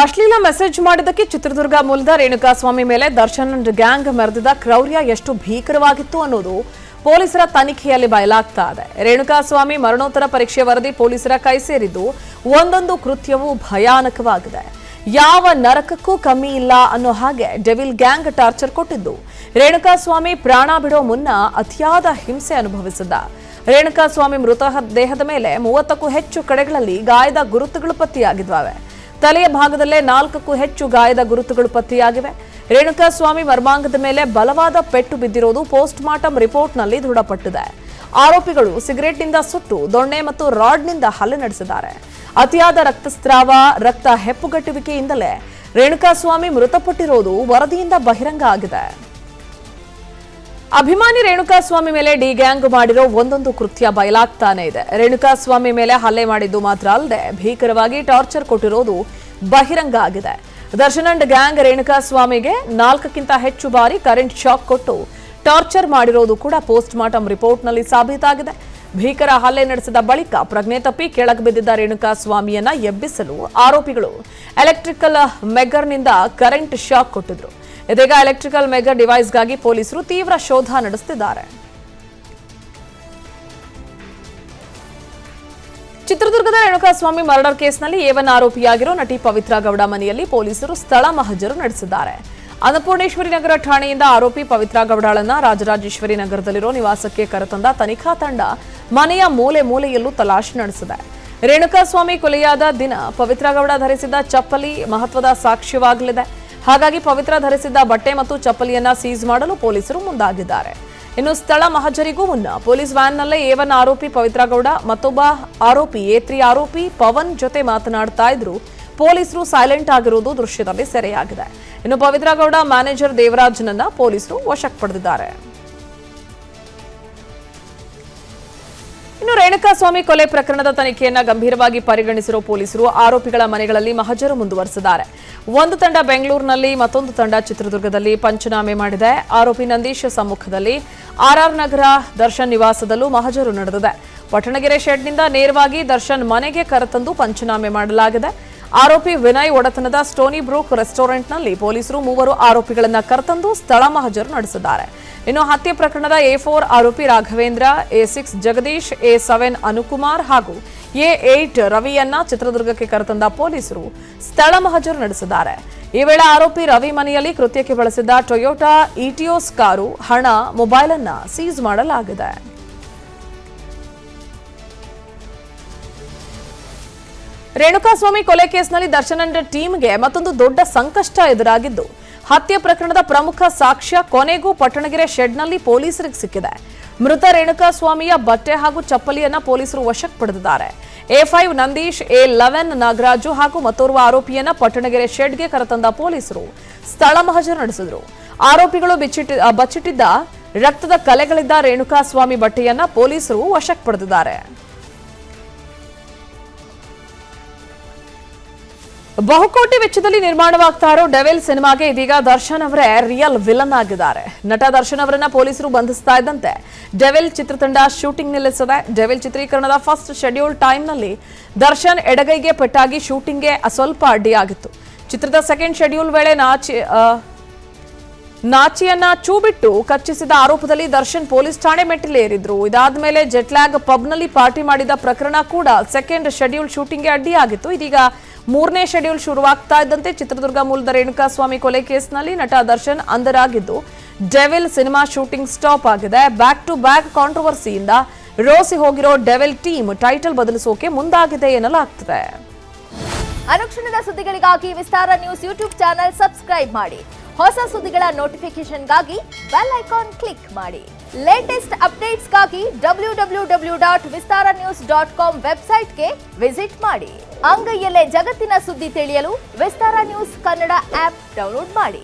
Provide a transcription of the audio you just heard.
ಅಶ್ಲೀಲ ಮೆಸೇಜ್ ಮಾಡಿದ್ದಕ್ಕೆ ಚಿತ್ರದುರ್ಗ ಮೂಲದ ರೇಣುಕಾಸ್ವಾಮಿ ಮೇಲೆ ದರ್ಶನ್ ಗ್ಯಾಂಗ್ ಮೆರೆದಿದ್ದ ಕ್ರೌರ್ಯ ಎಷ್ಟು ಭೀಕರವಾಗಿತ್ತು ಅನ್ನೋದು ಪೊಲೀಸರ ತನಿಖೆಯಲ್ಲಿ ಬಯಲಾಗ್ತಾ ಇದೆ. ರೇಣುಕಾಸ್ವಾಮಿ ಮರಣೋತ್ತರ ಪರೀಕ್ಷೆ ವರದಿ ಪೊಲೀಸರ ಕೈ ಸೇರಿದ್ದು ಒಂದೊಂದು ಕೃತ್ಯವೂ ಭಯಾನಕವಾಗಿದೆ. ಯಾವ ನರಕಕ್ಕೂ ಕಮ್ಮಿ ಇಲ್ಲ ಅನ್ನೋ ಹಾಗೆ ಡೆವಿಲ್ ಗ್ಯಾಂಗ್ ಟಾರ್ಚರ್ ಕೊಟ್ಟಿದ್ದು. ರೇಣುಕಾಸ್ವಾಮಿ ಪ್ರಾಣ ಬಿಡೋ ಮುನ್ನ ಅತಿಯಾದ ಹಿಂಸೆ ಅನುಭವಿಸಿದ್ದ. ರೇಣುಕಾಸ್ವಾಮಿ ಮೃತ ದೇಹದ ಮೇಲೆ 30ಕ್ಕೂ ಹೆಚ್ಚು ಕಡೆಗಳಲ್ಲಿ ಗಾಯದ ಗುರುತುಗಳು ಪತ್ತೆಯಾಗಿದ್ದಾವೆ. ತಲೆಯ ಭಾಗದಲ್ಲೇ 4ಕ್ಕೂ ಹೆಚ್ಚು ಗಾಯದ ಗುರುತುಗಳು ಪತ್ತೆಯಾಗಿವೆ. ರೇಣುಕಾಸ್ವಾಮಿ ಮರ್ಮಾಂಗದ ಮೇಲೆ ಬಲವಾದ ಪೆಟ್ಟು ಬಿದ್ದಿರೋದು ಪೋಸ್ಟ್ ಮಾರ್ಟಂ ರಿಪೋರ್ಟ್ನಲ್ಲಿ ದೃಢಪಟ್ಟಿದೆ. ಆರೋಪಿಗಳು ಸಿಗರೆಟ್ನಿಂದ ಸುಟ್ಟು ದೊಣ್ಣೆ ಮತ್ತು ರಾಡ್ನಿಂದ ಹಲ್ಲೆ ನಡೆಸಿದ್ದಾರೆ. ಅತಿಯಾದ ರಕ್ತಸ್ರಾವ, ರಕ್ತ ಹೆಪ್ಪುಗಟ್ಟುವಿಕೆಯಿಂದಲೇ ರೇಣುಕಾಸ್ವಾಮಿ ಮೃತಪಟ್ಟಿರೋದು ವರದಿಯಿಂದ ಬಹಿರಂಗ ಆಗಿದೆ. ಅಭಿಮಾನಿ ರೇಣುಕಾಸ್ವಾಮಿ ಮೇಲೆ ಡಿ ಗ್ಯಾಂಗ್ ಮಾಡಿರೋ ಒಂದೊಂದು ಕೃತ್ಯ ಬಯಲಾಗ್ತಾನೆ ಇದೆ. ರೇಣುಕಾಸ್ವಾಮಿ ಮೇಲೆ ಹಲ್ಲೆ ಮಾಡಿದ್ದು ಮಾತ್ರ ಅಲ್ಲದೆ ಭೀಕರವಾಗಿ ಟಾರ್ಚರ್ ಕೊಟ್ಟಿರೋದು ಬಹಿರಂಗ ಆಗಿದೆ. ದರ್ಶನ್ ಅಂಡ್ ಗ್ಯಾಂಗ್ ರೇಣುಕಾಸ್ವಾಮಿಗೆ 4ಕ್ಕಿಂತ ಹೆಚ್ಚು ಬಾರಿ ಕರೆಂಟ್ ಶಾಕ್ ಕೊಟ್ಟು ಟಾರ್ಚರ್ ಮಾಡಿರೋದು ಕೂಡ ಪೋಸ್ಟ್ ಮಾರ್ಟಂ ರಿಪೋರ್ಟ್ನಲ್ಲಿ ಸಾಬೀತಾಗಿದೆ. ಭೀಕರ ಹಲ್ಲೆ ನಡೆಸಿದ ಬಳಿಕ ಪ್ರಜ್ಞೆ ತಪ್ಪಿ ಕೆಳಗೆ ಬಿದ್ದಿದ್ದ ರೇಣುಕಾಸ್ವಾಮಿಯನ್ನ ಎಬ್ಬಿಸಲು ಆರೋಪಿಗಳು ಎಲೆಕ್ಟ್ರಿಕಲ್ ಮೆಗರ್ನಿಂದ ಕರೆಂಟ್ ಶಾಕ್ ಕೊಟ್ಟಿದ್ರು. ಇದೀಗ ಎಲೆಕ್ಟ್ರಿಕಲ್ ಮೆಗರ್ ಡಿವೈಸ್ಗಾಗಿ ಪೊಲೀಸರು ತೀವ್ರ ಶೋಧ ನಡೆಸುತ್ತಿದ್ದಾರೆ. ಚಿತ್ರದುರ್ಗದ ರೇಣುಕಾಸ್ವಾಮಿ ಮರ್ಡರ್ ಕೇಸ್ನಲ್ಲಿ A1 ಆರೋಪಿಯಾಗಿರೋ ನಟಿ ಪವಿತ್ರ ಗೌಡ ಮನೆಯಲ್ಲಿ ಪೊಲೀಸರು ಸ್ಥಳ ಮಹಜರು ನಡೆಸಿದ್ದಾರೆ. ಅನ್ನಪೂರ್ಣೇಶ್ವರಿ ನಗರ ಠಾಣೆಯಿಂದ ಆರೋಪಿ ಪವಿತ್ರ ಗೌಡಳನ್ನ ರಾಜರಾಜೇಶ್ವರಿ ನಗರದಲ್ಲಿರೋ ನಿವಾಸಕ್ಕೆ ಕರೆತಂದ ತನಿಖಾ ತಂಡ ಮನೆಯ ಮೂಲೆ ಮೂಲೆಯಲ್ಲೂ ತಲಾಶಿ ನಡೆಸಿದೆ. ರೇಣುಕಾಸ್ವಾಮಿ ಕೊಲೆಯಾದ ದಿನ ಪವಿತ್ರ ಗೌಡ ಧರಿಸಿದ್ದ ಚಪ್ಪಲಿ ಮಹತ್ವದ ಸಾಕ್ಷ್ಯವಾಗಲಿದೆ. ಹಾಗಾಗಿ ಪವಿತ್ರ ಧರಿಸಿದ್ದ ಬಟ್ಟೆ ಮತ್ತು ಚಪ್ಪಲಿಯನ್ನ ಸೀಸ್ ಮಾಡಲು ಪೊಲೀಸರು ಮುಂದಾಗಿದ್ದಾರೆ. ಇನ್ನು ಸ್ಥಳ ಮಹಜರಿಗೂ ಮುನ್ನ ಪೊಲೀಸ್ ವ್ಯಾನ್ನಲ್ಲೇ A1 ಆರೋಪಿ ಪವಿತ್ರ ಗೌಡ ಮತ್ತೊಬ್ಬ ಆರೋಪಿ A3 ಆರೋಪಿ ಪವನ್ ಜೊತೆ ಮಾತನಾಡ್ತಾ ಇದ್ರು. ಪೊಲೀಸರು ಸೈಲೆಂಟ್ ಆಗಿರುವುದು ದೃಶ್ಯದಲ್ಲಿ ಸೆರೆಯಾಗಿದೆ. ಇನ್ನು ಪವಿತ್ರ ಗೌಡ ಮ್ಯಾನೇಜರ್ ದೇವರಾಜ್ನನ್ನ ಪೊಲೀಸರು ವಶಕ್ಕೆ ಪಡೆದಿದ್ದಾರೆ. ಇನ್ನು ರೇಣುಕಾಸ್ವಾಮಿ ಕೊಲೆ ಪ್ರಕರಣದ ತನಿಖೆಯನ್ನ ಗಂಭೀರವಾಗಿ ಪರಿಗಣಿಸಿರುವ ಪೊಲೀಸರು ಆರೋಪಿಗಳ ಮನೆಗಳಲ್ಲಿ ಮಹಜರು ಮುಂದುವರೆಸಿದ್ದಾರೆ. ಒಂದು ತಂಡ ಬೆಂಗಳೂರಿನಲ್ಲಿ, ಮತ್ತೊಂದು ತಂಡ ಚಿತ್ರದುರ್ಗದಲ್ಲಿ ಪಂಚನಾಮೆ ಮಾಡಿದೆ. ಆರೋಪಿ ನಂದೀಶ್ ಸಮ್ಮುಖದಲ್ಲಿ RR ನಗರ ದರ್ಶನ್ ನಿವಾಸದಲ್ಲೂ ಮಹಜರು ನಡೆದಿದೆ. ಪಟ್ಟಣಗೆರೆ ಶೆಡ್ನಿಂದ ನೇರವಾಗಿ ದರ್ಶನ್ ಮನೆಗೆ ಕರೆತಂದು ಪಂಚನಾಮೆ ಮಾಡಲಾಗಿದೆ. ಆರೋಪಿ ವಿನಯ್ ಒಡೆತನದ ಸ್ಟೋನಿ ಬ್ರೂಕ್ ರೆಸ್ಟೋರೆಂಟ್ನಲ್ಲಿ ಪೊಲೀಸರು 3 ಆರೋಪಿಗಳನ್ನ ಕರೆತಂದು ಸ್ಥಳ ಮಹಜರು ನಡೆಸಿದ್ದಾರೆ. ಇನ್ನು ಹತ್ಯೆ ಪ್ರಕರಣದ A4 ಆರೋಪಿ ರಾಘವೇಂದ್ರ, A6 ಜಗದೀಶ್, A7 ಅನುಕುಮಾರ್ ಹಾಗೂ A8 ರವಿಯನ್ನ ಚಿತ್ರದುರ್ಗಕ್ಕೆ ಕರೆತಂದ ಪೊಲೀಸರು ಸ್ಥಳ ಮಹಜರು ನಡೆಸಿದ್ದಾರೆ. ಈ ವೇಳೆ ಆರೋಪಿ ರವಿ ಮನೆಯಲ್ಲಿ ಕೃತ್ಯಕ್ಕೆ ಬಳಸಿದ್ದ ಟೊಯೋಟಾ ಇಟಿಯೋಸ್ ಕಾರು, ಹಣ, ಮೊಬೈಲ್ ಅನ್ನ ಸೀಸ್ ಮಾಡಲಾಗಿದೆ. ರೇಣುಕಾಸ್ವಾಮಿ ಕೊಲೆ ಕೇಸ್ನಲ್ಲಿ ದರ್ಶನ್ ಅಂಡ್ ಟೀಮ್ಗೆ ಮತ್ತೊಂದು ದೊಡ್ಡ ಸಂಕಷ್ಟ ಎದುರಾಗಿದ್ದು, ಹತ್ಯೆ ಪ್ರಕರಣದ ಪ್ರಮುಖ ಸಾಕ್ಷ್ಯ ಕೊನೆಗೂ ಪಟ್ಟಣಗೆರೆ ಶೆಡ್ನಲ್ಲಿ ಪೊಲೀಸರಿಗೆ ಸಿಕ್ಕಿದೆ. ಮೃತ ರೇಣುಕಾಸ್ವಾಮಿಯ ಬಟ್ಟೆ ಹಾಗೂ ಚಪ್ಪಲಿಯನ್ನ ಪೊಲೀಸರು ವಶಕ್ಕೆ ಪಡೆದಿದ್ದಾರೆ. A5 ನಂದೀಶ್, A11 ನಾಗರಾಜು ಹಾಗೂ ಮತ್ತೋರ್ವ ಆರೋಪಿಯನ್ನ ಪಟ್ಟಣಗೆರೆ ಶೆಡ್ಗೆ ಕರೆತಂದ ಪೊಲೀಸರು ಸ್ಥಳ ಮಹಜರು ನಡೆಸಿದ್ರು. ಆರೋಪಿಗಳು ಬಚ್ಚಿಟ್ಟಿದ್ದ ರಕ್ತದ ಕಲೆಗಳಿದ್ದ ರೇಣುಕಾಸ್ವಾಮಿ ಬಟ್ಟೆಯನ್ನ ಪೊಲೀಸರು ವಶಕ್ಕೆ ಪಡೆದಿದ್ದಾರೆ. ಬಹುಕೋಟಿ ವೆಚ್ಚದಲ್ಲಿ ನಿರ್ಮಾಣವಾಗ್ತಾ ಇರೋ ಡೆವಿಲ್ ಸಿನಿಮಾಗೆ ಇದೀಗ ದರ್ಶನ್ ಅವರೇ ರಿಯಲ್ ವಿಲನ್ ಆಗಿದ್ದಾರೆ. ನಟ ದರ್ಶನ್ ಅವರನ್ನ ಪೊಲೀಸರು ಬಂಧಿಸ್ತಾ ಇದ್ದಂತೆ ಡೆವಿಲ್ ಚಿತ್ರತಂಡ ಶೂಟಿಂಗ್ ನಿಲ್ಲಿಸಿದೆ. ಡೆವಿಲ್ ಚಿತ್ರೀಕರಣದ ಫಸ್ಟ್ ಶೆಡ್ಯೂಲ್ ಟೈಮ್ನಲ್ಲಿ ದರ್ಶನ್ ಎಡಗೈಗೆ ಪೆಟ್ಟಾಗಿ ಶೂಟಿಂಗ್ಗೆ ಸ್ವಲ್ಪ ಅಡ್ಡಿಯಾಗಿತ್ತು. ಚಿತ್ರದ ಸೆಕೆಂಡ್ ಶೆಡ್ಯೂಲ್ ವೇಳೆ ನಾಚಿಯನ್ನ ಚೂಬಿಟ್ಟು ಕಚ್ಚಿಸಿದ ಆರೋಪದಲ್ಲಿ ದರ್ಶನ್ ಪೊಲೀಸ್ ಠಾಣೆ ಮೆಟ್ಟಿಲೇರಿದ್ರು. ಇದಾದ ಮೇಲೆ ಜೆಟ್ಲ್ಯಾಗ್ ಪಬ್ನಲ್ಲಿ ಪಾರ್ಟಿ ಮಾಡಿದ ಪ್ರಕರಣ ಕೂಡ ಸೆಕೆಂಡ್ ಶೆಡ್ಯೂಲ್ ಶೂಟಿಂಗ್ಗೆ ಅಡ್ಡಿಯಾಗಿತ್ತು. ಇದೀಗ 3ನೇ ಶೆಡ್ಯೂಲ್ ಶುರುವಾಗ್ತಾ ಇದ್ದಂತೆ ಚಿತ್ರದುರ್ಗ ಮೂಲದ ರೇಣುಕಾಸ್ವಾಮಿ ಕೊಲೆ ಕೇಸ್ನಲ್ಲಿ ನಟ ದರ್ಶನ್ ಅಂಧರಾಗಿದ್ದು ಡೆವಿಲ್ ಸಿನಿಮಾ ಶೂಟಿಂಗ್ ಸ್ಟಾಪ್ ಆಗಿದೆ. ಬ್ಯಾಕ್ ಟು ಬ್ಯಾಕ್ ಕಾಂಟ್ರವರ್ಸಿಯಿಂದ ರೋಸಿ ಹೋಗಿರೋ ಡೆವಿಲ್ ಟೀಮ್ ಟೈಟಲ್ ಬದಲಿಸೋಕೆ ಮುಂದಾಗಿದೆ ಎನ್ನಲಾಗ್ತಿದೆ. ಅನುಕ್ಷಣದ ಸುದ್ದಿಗಳಿಗಾಗಿ Vistara news YouTube channel subscribe ಮಾಡಿ. ಹೊಸ ಸುದ್ದಿಗಳ ನೋಟಿಫಿಕೇಶನ್ಗಾಗಿ ಬೆಲ್ ಐಕಾನ್ ಕ್ಲಿಕ್ ಮಾಡಿ. ಲೇಟೆಸ್ಟ್ ಅಪ್ಡೇಟ್ಸ್ಗಾಗಿ www.vistaranews.com ವೆಬ್ಸೈಟ್ಗೆ ವಿಸಿಟ್ ಮಾಡಿ. ಅಂಗೈಯಲ್ಲೇ ಜಗತ್ತಿನ ಸುದ್ದಿ ತಿಳಿಯಲು Vistara news Kannada app download ಮಾಡಿ.